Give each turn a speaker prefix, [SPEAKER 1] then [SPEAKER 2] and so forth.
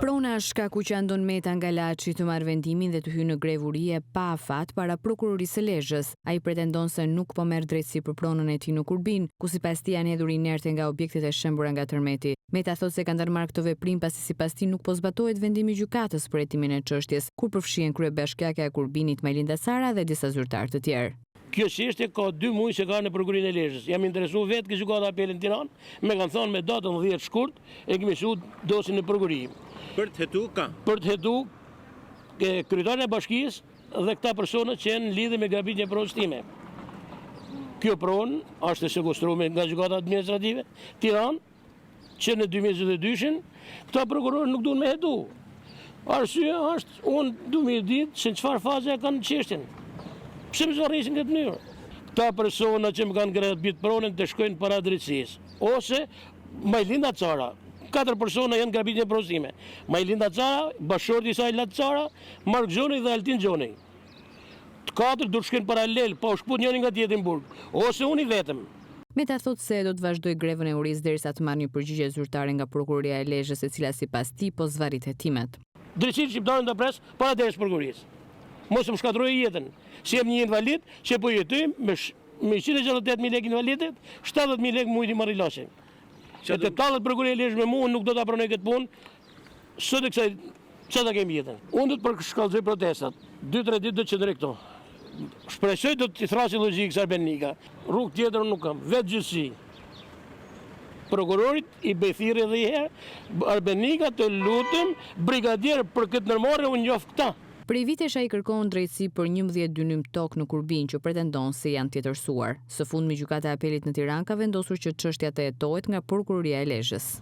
[SPEAKER 1] Prona shkaku që andon Meta Ngalaçi të marrë vendimin dhe të hyjë në grevurie pa afat para prokurorisë së Lezhës. Ai pretendon se nuk po merr drejtësi për pronën e tij në Kurbin, ku sipas tij janë hedhur inerte nga objektet e shembura nga tërmeti. Meta thotë se ka ndërmarrë këtë veprim pasi sipas tij nuk po zbatohet vendimi i gjykatës për hetimin e çështjes, kur përfshihen kryebashkiaka e Kurbinit Majlinda Cara dhe disa zyrtarë të tjerë.
[SPEAKER 2] Kjo çështje ka 2 muaj që ka në prokurinë e Lezhës. Jam interesuar vetë që gjykata apelin Tiranë, më kanë thënë me datën 10 shkurt e kemi shu dosin në prokuri.
[SPEAKER 3] Për të hetu ka?
[SPEAKER 2] Për të hetu kryetarin e bashkisë dhe këta persona që janë në lidhje me grabitjen e pronës time. Kjo pronë është e sekustruar nga gjykata administrative Tiranë, që në 2022-shin këta prokurorë nuk duan me hetu. Arsyeja është unë du me ditë se në çfarë faze e kanë çështjen. Pse më zvarrisin këtë mënyrë? Këta persona që më kanë grabit pronën të shkojnë para drejtësisë. Ose Majlinda Cara. 4 persona janë grabitje e pronës time. Majlinda Cara, bashorti i saj Lat Cara, Mark Xhoni dhe Altin Xhoni. Të 4 do të shkojnë paralel, pa u shkput njëri nga tjetri në burg. Ose unë i vetëm.
[SPEAKER 1] Meta thotë se do të vazhdoj grevën e urisë derisa të marrë një përgjigje zyrtare nga prokuroria e Lezhës, e cila sipas tij po zvarrit hetimet.
[SPEAKER 2] Drejtësia shqiptare do pres para derës prokurorisë. Mos më shkatërroj jetën. Si jam një invalid, që po jetoj me 168.000 lekë invalidet, 70.000 lekë mujti marr ilaçin. Që të tallet prokuroria e Lezhës me mua nuk do ta pranoj këtë punë. Sot e kësaj çfarë kemi jetën. Unë do të përshkallëzoj protestat. 2-3 ditë do të qëndroj këtu. Shpresoj do të thrasë logjikë Arbenika. Rrugë tjetër nuk kam, vetë gjyqësi. Prokurorit i bëj thirrje edhe një herë, Arbenika të lutem, brigadier për këtë ndërmarrje unë njoh këta.
[SPEAKER 1] Prej vitesh ai kërkon drejtësi për 11 dynim tokë në Kurbin që pretendon se janë tjetërsuar. Së fundmi gjykata e apelit në Tiranë ka vendosur që çështja të hetohet nga prokuroria e Lezhës.